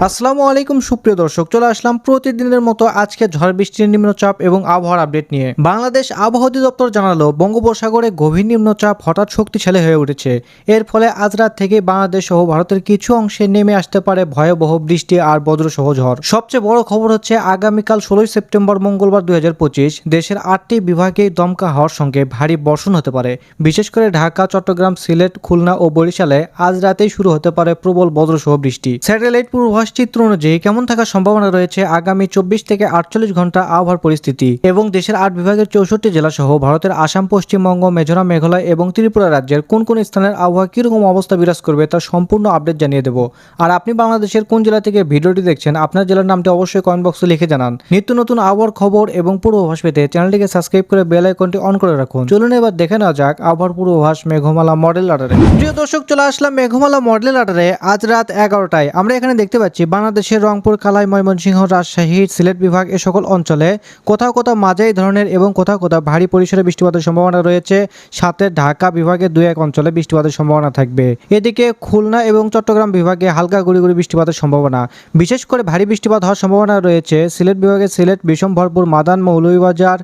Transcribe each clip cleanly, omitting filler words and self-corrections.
আসসালামু আলাইকুম সুপ্রিয় দর্শক, চলে আসলাম প্রতিদিনের মতো আজকে ঝড় বৃষ্টির নিম্নচাপ এবং আবহাওয়ার আপডেট নিয়ে। বাংলাদেশ আবহাওয়া অধিদপ্তর জানালো বঙ্গোপসাগরে গভীর নিম্নচাপ হঠাৎ শক্তিশালী হয়ে উঠেছে। এর ফলে আজ রাত থেকে বাংলাদেশ সহ ভারতের কিছু অংশে নেমে আসতে পারে ভয়াবহ বৃষ্টি আর বজ্রসহ ঝড়। সবচেয়ে বড় খবর হচ্ছে আগামীকাল 16 সেপ্টেম্বর মঙ্গলবার 2025 দেশের 8টি বিভাগেই দমকা হওয়ার সঙ্গে ভারী বর্ষণ হতে পারে। বিশেষ করে ঢাকা, চট্টগ্রাম, সিলেট, খুলনা ও বরিশালে আজ রাতেই শুরু হতে পারে প্রবল বজ্রসহ বৃষ্টি। স্যাটেলাইট পূর্বাভাস চিত্র অনুযায়ী কেমন থাকার সম্ভাবনা রয়েছে আগামী 24 থেকে 48 ঘন্টা আবহাওয়ার পরিস্থিতি এবং দেশের 8 বিভাগের 64 জেলা সহ ভারতের আসাম, পশ্চিমবঙ্গ, মিজোরাম, মেঘালয় এবং ত্রিপুরা রাজ্যের কোন কোন স্থানের আবহাওয়া কিরকম অবস্থা বিরাজ করবে তার সম্পূর্ণ আপডেট জানিয়ে দেব। আর আপনি বাংলাদেশের কোন জেলা থেকে ভিডিওটি দেখছেন, আপনার জেলার নামটি অবশ্যই কমেন্ট বক্সে লিখে জানান। নিত্য নতুন আবহাওয়ার খবর এবং পূর্বাভাস পেতে চ্যানেলটিকে সাবস্ক্রাইব করে বেল আইকনটি অন করে রাখুন। চলুন এবার দেখে নেওয়া যাক আবহাওয়ার পূর্বাভাস মেঘমালা মডেল রাডারে। প্রিয় দর্শক, চলে আসলাম মেঘমালা মডেল রাডারে। আজ রাত 11টায় আমরা এখানে দেখতে পাচ্ছি বাংলাদেশের রংপুর, কালাই, ময়মনসিংহ, রাজশাহী, সিলেট বিভাগ এ সকল অঞ্চলে কোথাও কোথাও মাঝারি ধরনের এবং কোথাও কোথাও ভারী পরিসরে বৃষ্টিপাতের সম্ভাবনা রয়েছে। সাথে ঢাকা বিভাগের 2-1 অঞ্চলে বৃষ্টিপাতের সম্ভাবনা থাকবে। এদিকে খুলনা এবং চট্টগ্রাম বিভাগে হালকা গুড়ি গুড়ি বৃষ্টিপাতের সম্ভাবনা। বিশেষ করে ভারী বৃষ্টিপাত হওয়ার সম্ভাবনা রয়েছে সিলেট বিভাগে সিলেট, বিষমভরপুর, মাদান, মৌলভীবাজার,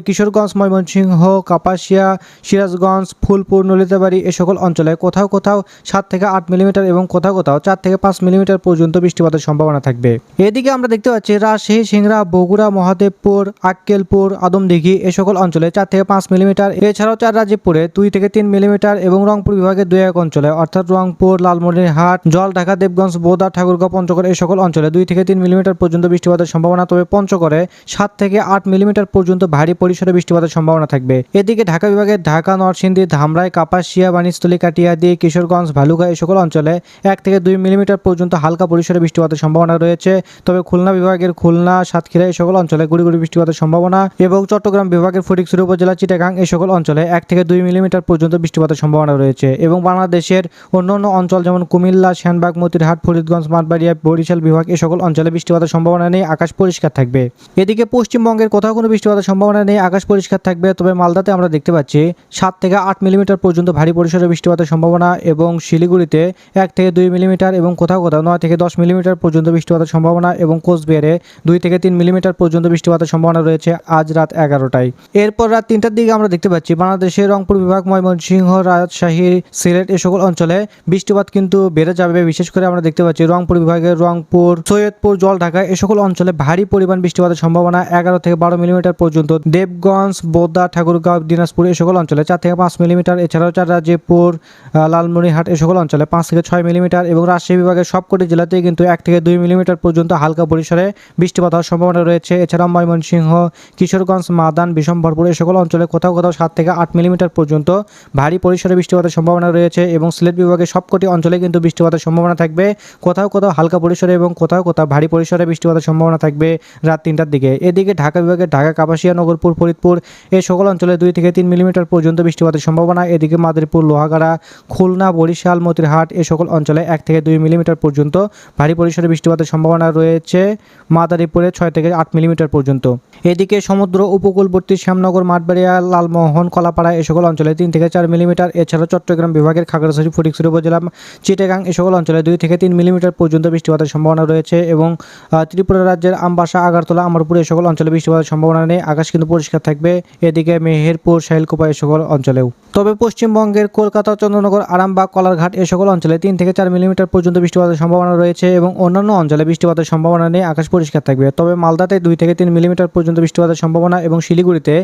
কিশোরগঞ্জ, ময়মনসিংহ, কাপাসিয়া, সিরাজগঞ্জ, ফুলপুর, নলিতাবাড়ি এ সকল অঞ্চলে কোথাও কোথাও 7 থেকে 8 মিলিমিটার এবং কোথাও কোথাও 4 থেকে 5 মিলিমিটার পর্যন্ত বৃষ্টিপাতের সম্ভাবনা থাকবে। এদিকে আমরা দেখতে পাচ্ছি রাজশাহী, সিংড়া, বগুড়া, মহাদেবপুর, আক্কেলপুর, আদমদিঘি এ সকল অঞ্চলে 4 থেকে 5 মিলিমিটার। এছাড়াও চাররাজীবপুরে 2 থেকে 3 মিলিমিটার এবং রংপুর বিভাগের 2-1 অঞ্চলে অর্থাৎ রংপুর, লালমনিরহাট, জলঢাকা, দেবগঞ্জ, বোদা, ঠাকুরগাঁও, পঞ্চগড় এই সকল অঞ্চলে 2 থেকে 3 মিলিমিটার পর্যন্ত বৃষ্টিপাতের সম্ভাবনা। তবে পঞ্চগড়ে 7 থেকে 8 মিলিমিটার পর্যন্ত ভারী পরিসরে বৃষ্টিপাতের সম্ভাবনা থাকবে। এদিকে ঢাকা বিভাগের ঢাকা, নরসিংদী, ধামরাই, কাপাসিয়া, বাণিজ্যস্থলী, কাটিয়াদি, কিশোরগঞ্জ, ভালুকা এই সকল অঞ্চলে 1 থেকে 2 মিলিমিটার পর্যন্ত হালকা পরিসরে বৃষ্টিপাতের সম্ভাবনা রয়েছে। তবে খুলনা বিভাগের খুলনা, সাতক্ষীরা এই সকল অঞ্চলে গুড়ি গুড়ি বৃষ্টিপাতের সম্ভাবনা এবং চট্টগ্রাম বিভাগের ফটিকছড়ি উপজেলা, চিটাগাং এই সকল অঞ্চলে 1 থেকে 2 মিলিমিটার পর্যন্ত বৃষ্টিপাতের সম্ভাবনা রয়েছে। এবং বাংলাদেশের অন্যান্য অঞ্চল যেমন কুমিল্লা, সেনবাগ, মতিরহাট, ফরিদগঞ্জ, মাঠবাড়িয়া, বরিশাল বিভাগ এই সকল অঞ্চলে বৃষ্টিপাতের সম্ভাবনা নেই, আকাশ পরিষ্কার থাকবে। এদিকে পশ্চিমবঙ্গের কোথাও কোনো বৃষ্টিপাতের সম্ভাবনা নেই, আকাশ পরিষ্কার থাকবে। তবে মালদাতে আমরা দেখতে পাচ্ছি 7 থেকে 8 মিলিমিটার পর্যন্ত ভারী পরিসরে বৃষ্টিপাতের সম্ভাবনা এবং শিলিগুড়িতে 1 থেকে 2 মিলিমিটার এবং কোথাও কোথাও 9 থেকে 10 মিলিমিটার পর্যন্ত বৃষ্টিপাতের সম্ভাবনা এবং কোচবিহারে 2 থেকে 3 মিলিমিটার পর্যন্ত বৃষ্টিপাতের সম্ভাবনা রয়েছে আজ রাত 11টায়। এরপর রাত 3টার দিকে আমরা দেখতে পাচ্ছি বাংলাদেশের রংপুর বিভাগ, ময়মনসিংহ, রাজশাহী, সিলেট এ সকল অঞ্চলে বৃষ্টিপাত কিন্তু বেড়ে যাবে। বিশেষ করে আমরা দেখতে পাচ্ছি রংপুর বিভাগের রংপুর, সৈয়দপুর, জলঢাকা এ সকল অঞ্চলে ভারী পরিমাণ বৃষ্টিপাতের সম্ভাবনা 11 থেকে 12 মিলিমিটার পর্যন্ত। দেবগঞ্জ, বোদা, ঠাকুরগাঁও, দিনাজপুর এ সকল অঞ্চলে 4 থেকে 5 মিলিমিটার। এছাড়াও চাররাজীবপুর, লালমনিরহাট এ সকল অঞ্চলে 5 থেকে 6 মিলিমিটার এবং রাজশাহী বিভাগের সবকটি জেলাতেই কিন্তু 1 থেকে 2 মিলিমিটার পর্যন্ত হালকা পরিসরে বৃষ্টিপাত হওয়ার সম্ভাবনা রয়েছে। এছাড়াও ময়মনসিংহ, কিশোরগঞ্জ, মাদান, বিষমভরপুর এই সকল অঞ্চলে কোথাও কোথাও 7 থেকে 8 মিলিমিটার পর্যন্ত ভারী পরিসরে বৃষ্টিপাতের সম্ভাবনা রয়েছে এবং সিলেট বিভাগের সবকটি অঞ্চলে কিন্তু বৃষ্টিপাতের সম্ভাবনা থাকবে। কোথাও কোথাও হালকা পরিসরে এবং কোথাও কোথাও ভারী পরিসরে বৃষ্টিপাতের সম্ভাবনা থাকবে রাত 3টার দিকে। এদিকে ঢাকা বিভাগের ঢাকা, কাপাসিয়া, নগরপুর, ফরিদপুর এই সকল অঞ্চলে 2 থেকে 3 মিলিমিটার পর্যন্ত বৃষ্টিপাতের সম্ভাবনা। এদিকে মাদারীপুর, লোহাগাড়া, খুলনা, বরিশাল, মতিরহাট এই সকল অঞ্চলে 1 থেকে 2 মিলিমিটার পর্যন্ত ভারী পরিসরে বৃষ্টিপাতের সম্ভাবনা রয়েছে। মাদারীপুরে 6 থেকে 8 মিলিমিটার পর্যন্ত। এদিকে সমুদ্র উপকূলবর্তী শ্যামনগর, মাঠবাড়িয়া, লালমোহন, কলাপাড়া এ সকল অঞ্চলে 3 থেকে 4 মিলিমিটার। এছাড়াও চট্টগ্রাম বিভাগের খাগড়াছড়ি, ফটিকছড়ি উপজেলা, চিটাগাং এ সকল অঞ্চলে 2 থেকে 3 মিলিমিটার পর্যন্ত বৃষ্টিপাতের সম্ভাবনা রয়েছে এবং ত্রিপুরা রাজ্যের আমবাসা, আগারতলা, আমরপুর এই সকল অঞ্চলে বৃষ্টিপাতের সম্ভাবনা নেই, আকাশ কিন্তু পরিষ্কার থাকবে। এদিকে মেহেরপুর, শাইলকুপা এই সকল অঞ্চলেও। তবে পশ্চিমবঙ্গের কলকাতা, চন্দ্রনগর, আরামবাগ, কলারঘাট এই সকল অঞ্চলে 3 থেকে 4 মিলিমিটার পর্যন্ত বৃষ্টিপাতের সম্ভাবনা রয়েছে এবং অন্যান্য অঞ্চলে বৃষ্টিপাতের সম্ভাবনা নেই, আকাশ পরিষ্কার থাকবে। তবে মালদাতে 2 থেকে 3 মিলিমিটার পর্যন্ত বৃষ্টিপাতের সম্ভাবনা এবং শিলিগুড়িতে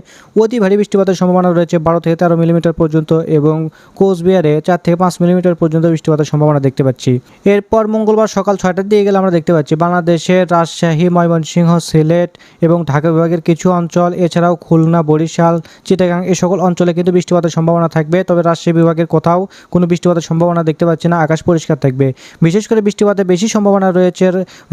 অতি ভারী বৃষ্টিপাতের সম্ভাবনা রয়েছে 12 থেকে 13 মিলিমিটার পর্যন্ত এবং কোচবিহারে 4 থেকে 5 মিলিমিটার পর্যন্ত বৃষ্টিপাতের সম্ভাবনা দেখতে পাচ্ছি। এরপর মঙ্গলবার সকাল 6টার দিকে গেলে আমরা দেখতে পাচ্ছি বাংলাদেশের রাজশাহী, ময়মনসিংহ, সিলেট এবং ঢাকা বিভাগের কিছু অঞ্চল, এছাড়াও খুলনা, বরিশাল, চিটাগাং এই সকল অঞ্চলে কিন্তু বৃষ্টিপাতের সম্ভাবনা থাকবে। তবে রাজশাহী বিভাগের কোথাও কোনো বৃষ্টিপাতের সম্ভাবনা দেখতে পাচ্ছি না, আকাশ পরিষ্কার থাকবে। বিশেষ করে বৃষ্টিপাতের বেশি সম্ভাবনা রয়েছে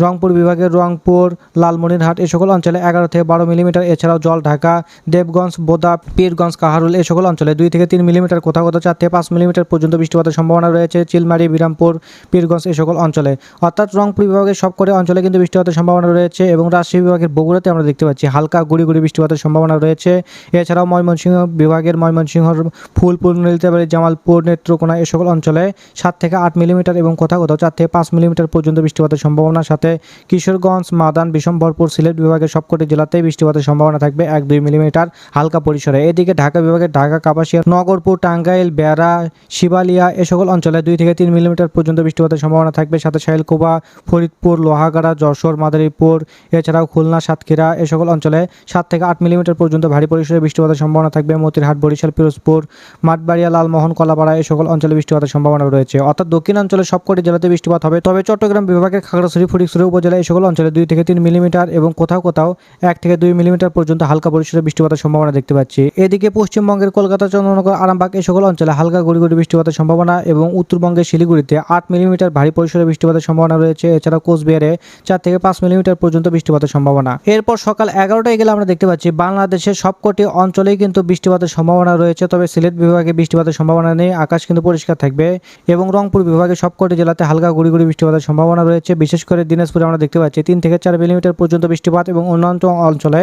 রংপুর বিভাগের রংপুর, লালমনিরহাট এই সকল অঞ্চলে 11 থেকে 12 মিলিমিটার। এছাড়াও জল ঢাকা, দেবগঞ্জ, বোদা, পীরগঞ্জ, কাহারুল এই সকল অঞ্চলে 2 থেকে 3 মিলিমিটার, কোথাও কোথাও 4 থেকে 5 মিলিমিটার পর্যন্ত বৃষ্টিপাতের সম্ভাবনা রয়েছে। চিলমারি, বিরামপুর, পীরগঞ্জ এই সকল অঞ্চলে, অর্থাৎ রংপুর বিভাগের সবকটি অঞ্চলে কিন্তু বৃষ্টিপাতের সম্ভাবনা রয়েছে এবং রাজশাহী বিভাগের বগুড়াতে আমরা দেখতে পাচ্ছি হালকা গুড়ি গুড়ি বৃষ্টিপাতের সম্ভাবনা রয়েছে। এছাড়াও ময়মনসিংহ বিভাগের ময়মনসিংহর ফুলপুর, নীলতাবাড়ি, জামালপুর, নেত্রকোনা এই সকল অঞ্চলে 7 থেকে 8 মিলিমিটার এবং কোথাও কোথাও 4 থেকে 5 মিলিমিটার পর্যন্ত বৃষ্টিপাতের সম্ভাবনার সাথে কিশোরগঞ্জ, মাদান, বিশম্বরপুর, সিলেট বিভাগের সবকটি জেলাতেই বৃষ্টিপাতের সম্ভাবনা থাকবে 1-2 মিলিমিটার হালকা পরিসরে। এদিকে ঢাকা বিভাগের ঢাকা, কাপাসিয়া, নগরপুর, টাঙ্গাইল, বেড়া, শিবালিয়া এ সকল অঞ্চলে 2 থেকে 3 মিলিমিটার পর্যন্ত বৃষ্টিপাতের সম্ভাবনা থাকবে, সাথে শাইলকোপা, ফরিদপুর, লোহাগাড়া, যশোর, মাদারীপুর, এছাড়াও খুলনা, সাতক্ষীরা এ সকল অঞ্চলে 7 থেকে 8 মিলিমিটার পর্যন্ত ভারী পরিসরে বৃষ্টিপাতের সম্ভাবনা থাকবে। মতিরহাট, বরিশাল, পিরোজপুর, মাঠবাড়িয়া, লালমোহন, কলাপাড়া এ সকল অঞ্চলে বৃষ্টিপাতের সম্ভাবনা রয়েছে, অর্থাৎ দক্ষিণাঞ্চলের সবকটি জেলাতে বৃষ্টিপাত হবে। তবে চট্টগ্রাম বিভাগের খাগড়াছড়ি, ফটিকছড়ি উপজেলা এই সকল অঞ্চলে 2 থেকে 3 মিলিমিটার এবং কোথাও কোথাও 1 থেকে 2 মিলিমিটার পর্যন্ত হালকা পরিসরে বৃষ্টিপাতের সম্ভাবনা দেখতে পাচ্ছি। এদিকে পশ্চিমবঙ্গের কলকাতা, চন্দ্রনগর, আরামবাগ এই সকল অঞ্চলে হালকা গুড়ি গুড়ি বৃষ্টিপাতের সম্ভাবনা এবং উত্তরবঙ্গের শিলিগুড়িতে 8 মিলিমিটার ভারী পরিসরে বৃষ্টিপাতের সম্ভাবনা রয়েছে। এছাড়া কোচবিহারে 4 থেকে 5 মিলিমিটার পর্যন্ত বৃষ্টিপাতের সম্ভাবনা। এরপর সকাল 11টায় গেলে আমরা দেখতে পাচ্ছি বাংলাদেশের সবকটি অঞ্চলেই কিন্তু বৃষ্টিপাতের সম্ভাবনা রয়েছে, তবে সিলেট বিভাগে বৃষ্টিপাতের সম্ভাবনা নেই, আকাশ কিন্তু পরিষ্কার থাকবে এবং রংপুর বিভাগের সবকটি জেলাতে হালকা গুড়ি গুড়ি বৃষ্টিপাতের সম্ভাবনা রয়েছে। বিশেষ করে দিনাজপুরে আমরা দেখতে পাচ্ছি 3 থেকে 4 মিলিমিটার পর্যন্ত বৃষ্টিপাত এবং অন্যান্য অঞ্চলে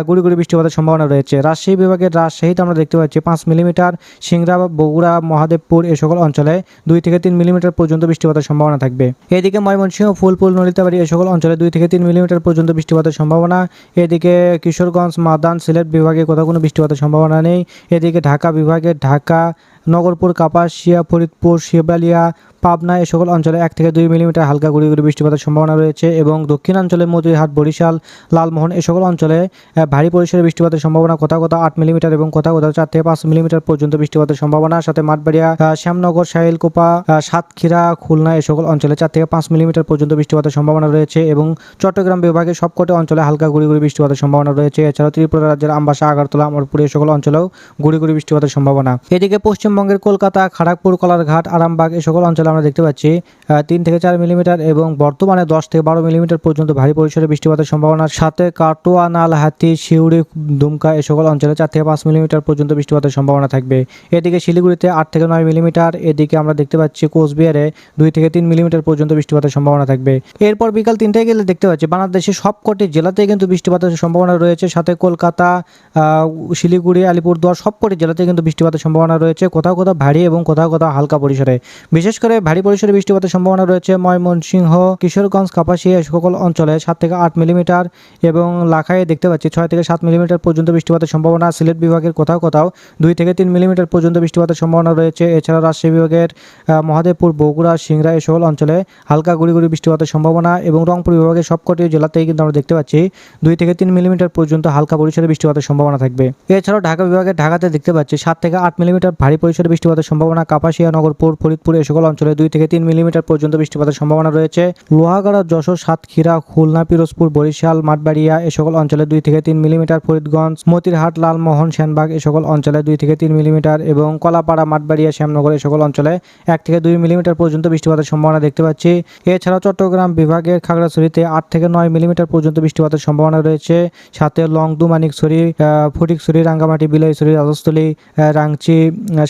গুড়ি গুড়ি বৃষ্টিপাতের সম্ভাবনা রয়েছে। রাজশাহী বিভাগের রাজশাহীতে আমরা দেখতে পাচ্ছি 5 মিলিমিটার, সিংড়া, বগুড়া, মহাদেবপুর এই সকল অঞ্চলে 2 থেকে 3 মিলিমিটার পর্যন্ত বৃষ্টিপাতের সম্ভাবনা থাকবে। এদিকে ময়মনসিংহ, ফুলপুর, নলিতাবাড়ি এই সকল অঞ্চলে 2 থেকে 3 মিলিমিটার পর্যন্ত বৃষ্টিপাতের সম্ভাবনা। এদিকে কিশোরগঞ্জ, মাদান, সিলেট বিভাগে কোথাও কোনো বৃষ্টিপাতের সম্ভাবনা নেই। এদিকে ঢাকা বিভাগের ঢাকা, নগরপুর, কাপাসিয়া, ফরিদপুর, শিবালিয়া, পাবনা এই সকল অঞ্চলে 1 থেকে 2 মিলিমিটার হালকা গুড়ি গুড়ি বৃষ্টিপাতের সম্ভাবনা রয়েছে এবং দক্ষিণাঞ্চলে মতিরহাট, বরিশাল, লালমোহন এই সকল অঞ্চলে ভারী পরিসরে বৃষ্টিপাতের সম্ভাবনা, কোথাও কোথাও 8 মিলিমিটার এবং কোথাও কোথাও 4 থেকে 5 মিলিমিটার পর্যন্ত বৃষ্টিপাতের সম্ভাবনা, সাথে মাঠবাড়িয়া, শ্যামনগর, শাইলকোপা, সাতক্ষীরা, খুলনা এই সকল অঞ্চলে 4 থেকে 5 মিলিমিটার পর্যন্ত বৃষ্টিপাতের সম্ভাবনা রয়েছে এবং চট্টগ্রাম বিভাগের সবকটি অঞ্চলে হালকা গুড়ি গুড়ি বৃষ্টিপাতের সম্ভাবনা রয়েছে। এছাড়াও ত্রিপুরা রাজ্যের আমবাসা, আগরতলা, আমরপুর এই সকল অঞ্চলেও গুড়ি গুড়ি বৃষ্টিপাতের সম্ভাবনা। এদিকে পশ্চিমবঙ্গের কলকাতা, খড়গপুর, কলারঘাট, আরামবাগ এই সকল অঞ্চলে আমরা দেখতে পাচ্ছি 3 থেকে 4 মিলিমিটার এবং বর্তমানে 10 থেকে 12 মিলিমিটার পর্যন্ত ভারী পরিসরে বৃষ্টিপাতের সম্ভাবনার সাথে কাটোয়া, নালহাটি, সিউড়ি, দুমকা এই সকল অঞ্চলে 4 থেকে 5 মিলিমিটার পর্যন্ত বৃষ্টিপাতের সম্ভাবনা থাকবে। এদিকে শিলিগুড়িতে 8 থেকে 9 মিলিমিটার, এদিকে আমরা দেখতে পাচ্ছি কোচবিহারে 2 থেকে 3 মিলিমিটার পর্যন্ত বৃষ্টিপাতের সম্ভাবনা থাকবে। এরপর বিকাল 3টায় গেলে দেখতে পাচ্ছি বাংলাদেশের সবকটি জেলাতেই কিন্তু বৃষ্টিপাতের সম্ভাবনা রয়েছে, সাথে কলকাতা, শিলিগুড়ি, আলিপুরদুয়ার সবকটি জেলাতে কিন্তু বৃষ্টিপাতের সম্ভাবনা রয়েছে, কোথাও কোথাও ভারী এবং কোথাও কোথাও হালকা পরিসরে। বিশেষ করে ভারী পরিসরে বৃষ্টিপাতের সম্ভাবনা রয়েছে ময়মনসিংহ, কিশোরগঞ্জ, কাপাসিয়া সকল অঞ্চলে 7 থেকে 8 মিলিমিটার এবং লাখাইয়ে দেখতে পাচ্ছি 6 থেকে 7 মিলিমিটার পর্যন্ত বৃষ্টিপাতের সম্ভাবনা। সিলেট বিভাগের কোথাও কোথাও 2 থেকে 3 মিলিমিটার পর্যন্ত বৃষ্টিপাতের সম্ভাবনা রয়েছে। এছাড়াও রাজশাহী বিভাগের মহাদেবপুর, বগুড়া, সিংড়া এই সকল অঞ্চলে হালকা গুড়ি গুড়ি বৃষ্টিপাতের সম্ভাবনা এবং রংপুর বিভাগের সবকটি জেলাতেই কিন্তু আমরা দেখতে পাচ্ছি 2 থেকে 3 মিলিমিটার পর্যন্ত হালকা পরিসরে বৃষ্টিপাতের সম্ভাবনা থাকবে। এছাড়াও ঢাকা বিভাগের ঢাকাতে দেখতে পাচ্ছি 7 থেকে 8 মিলিমিটার ভারী পরিসরে বৃষ্টিপাতের সম্ভাবনা। কাপাসিয়া, নগরপুর, ফরিদপুর এই সকল অঞ্চলে 2 থেকে 3 মিলিমিটার পর্যন্ত বৃষ্টিপাতের সম্ভাবনা রয়েছে। লোহাগাড়া, যশোর, সাতক্ষীরা, খুলনা, পিরোজপুর, বরিশাল, মাঠবাড়িয়া এই সকল অঞ্চলে 2 থেকে 3 মিলিমিটার। ফরিদগঞ্জ, মতিরহাট, লালমোহন, সেনবাগ এই সকল অঞ্চলে 2 থেকে 3 মিলিমিটার এবং কলাপাড়া, মাঠবাড়িয়া, শ্যামনগর এই সকল অঞ্চলে 1 থেকে 2 মিলিমিটার পর্যন্ত বৃষ্টিপাতের সম্ভাবনা দেখতে পাচ্ছি। এছাড়াও চট্টগ্রাম বিভাগের খাগড়াছড়িতে 8 থেকে 9 মিলিমিটার পর্যন্ত বৃষ্টিপাতের সম্ভাবনা রয়েছে, সাথে লংদু, মানিকছড়ি, ফটিকছড়ি, রাঙ্গামাটি, বিলাইছড়ি, রাজস্থলী, রাংচি,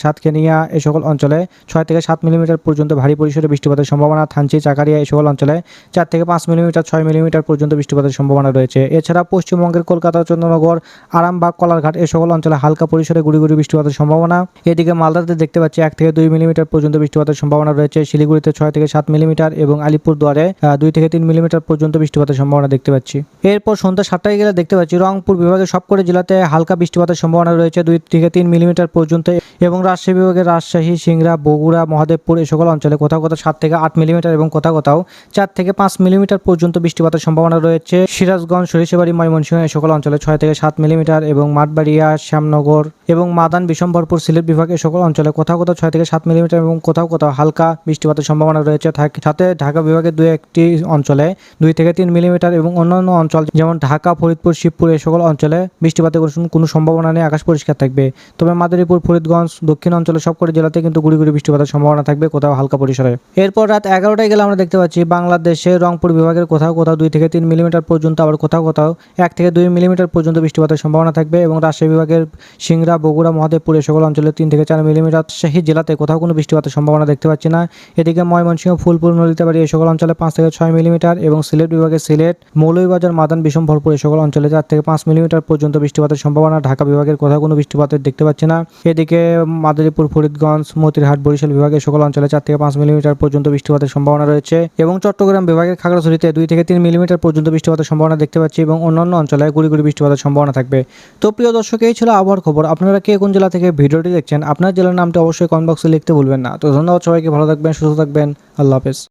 সাতকেনিয়া এই সকল অঞ্চলে 6 থেকে 7 মিলিমিটার পর্যন্ত ভারী পরিসরে বৃষ্টিপাতের সম্ভাবনা। থানচি, চাকারিয়া এই সকল অঞ্চলে 4 থেকে 5 মিলিমিটার, 6 মিলিমিটার পর্যন্ত বৃষ্টিপাতের সম্ভাবনা রয়েছে। এছাড়া পশ্চিমবঙ্গের কলকাতা, চন্দ্রনগর, আরামবাগ, কলারঘাট এই সকল অঞ্চলে হালকা পরিসরে গুড়ি গুড়ি বৃষ্টিপাতের সম্ভাবনা। এদিকে মালদাতে দেখতে পাচ্ছি 1 থেকে 2 মিলিমিটার পর্যন্ত বৃষ্টিপাতের সম্ভাবনা রয়েছে। শিলিগুড়িতে 6 থেকে 7 মিলিমিটার এবং আলিপুরদুয়ারে 2 থেকে 3 মিলিমিটার পর্যন্ত বৃষ্টিপাতের সম্ভাবনা দেখতে পাচ্ছি। এরপর সন্ধ্যা 7টায় গেলে দেখতে পাচ্ছি রংপুর বিভাগের সবকটি জেলাতে হালকা বৃষ্টিপাতের সম্ভাবনা রয়েছে 2 থেকে 3 মিলিমিটার পর্যন্ত এবং রাজশাহী বিভাগের রাজশাহী, সিংড়া, বগুড়া, মহাদেবপুর এই সকল অঞ্চলে কোথাও কোথাও 7 থেকে 8 মিলিমিটার এবং কোথাও কোথাও 4 থেকে 5 মিলিমিটার পর্যন্ত বৃষ্টিপাতের সম্ভাবনা রয়েছে। সিরাজগঞ্জ, সরিষাবাড়ি, ময়মনসিংহ এই সকল অঞ্চলে 6 থেকে 7 মিলিমিটার এবং মাঠবাড়িয়া, শ্যামনগর এবং মাদান, বিশম্বরপুর, সিলেট বিভাগ এই সকল অঞ্চলে কোথাও কোথাও 6 থেকে 7 মিলিমিটার এবং কোথাও কোথাও হালকা বৃষ্টিপাতের সম্ভাবনা রয়েছে। সাথে ঢাকা বিভাগের 2-1টি অঞ্চলে 2 থেকে 3 মিলিমিটার এবং অন্যান্য অঞ্চল যেমন ঢাকা, ফরিদপুর, শিবপুর এই সকল অঞ্চলে বৃষ্টিপাতের কোনো সম্ভাবনা নেই, আকাশ পরিষ্কার থাকবে। তবে মাদারীপুর, ফরিদগঞ্জ, দক্ষিণ দক্ষিণ অঞ্চলের সবকটি জেলাতে কিন্তু গুড়ি গুড়ি বৃষ্টিপাতের সম্ভাবনা থাকবে, কোথাও হালকা পরিসরে। এরপর রাত 11টায় গেলে আমরা দেখতে পাচ্ছি বাংলাদেশের রংপুর বিভাগের কোথাও কোথাও 2 থেকে 3 মিলিমিটার পর্যন্ত, আবার কোথাও কোথাও 1 থেকে 2 মিলিমিটার পর্যন্ত বৃষ্টিপাতের সম্ভাবনা থাকবে। এবং রাজশাহী বিভাগের সিংড়া, বগুড়া, মহাদেবপুর এ সকল অঞ্চলে 3 থেকে 4 মিলিমিটার। রাজশাহী জেলাতে কোথাও কোনো বৃষ্টিপাতের সম্ভাবনা দেখতে পাচ্ছি না। এদিকে ময়মনসিংহ, ফুলপুর, নলিতাবাড়ী এই সকল অঞ্চলে 5 থেকে 6 মিলিমিটার এবং সিলেট বিভাগের সিলেট, মৌলভীবাজার, মাদান, বিশম্বরপুর এই সকল অঞ্চলে 4 থেকে 5 মিলিমিটার পর্যন্ত বৃষ্টিপাতের সম্ভাবনা। ঢাকা বিভাগের কোথাও কোনো বৃষ্টিপাতের দেখতে পাচ্ছি না। এদিকে মাদারীপুর, ফরিদগঞ্জ, মতিরহাট, বরিশাল বিভাগের সকল অঞ্চলে 4 থেকে 5 মিলিমিটার পর্যন্ত বৃষ্টিপাতের সম্ভাবনা রয়েছে। এবং চট্টগ্রাম বিভাগের খাগড়াছড়িতে 2 থেকে 3 মিলিমিটার পর্যন্ত বৃষ্টিপাতের সম্ভাবনা দেখতে পাচ্ছি এবং অন্যান্য অঞ্চলে গুড়ি গুড়ি বৃষ্টিপাতের সম্ভাবনা থাকবে। তো প্রিয় দর্শক, এই ছিল আবহাওয়ার খবর। আপনারা কে কোন জেলা থেকে ভিডিওটি দেখছেন, আপনার জেলার নামটা অবশ্যই কমেন্ট বক্সে লিখতে ভুলবেন না। তো ধন্যবাদ সবাইকে, ভালো থাকবেন, সুস্থ থাকবেন, আল্লাহ হাফেজ।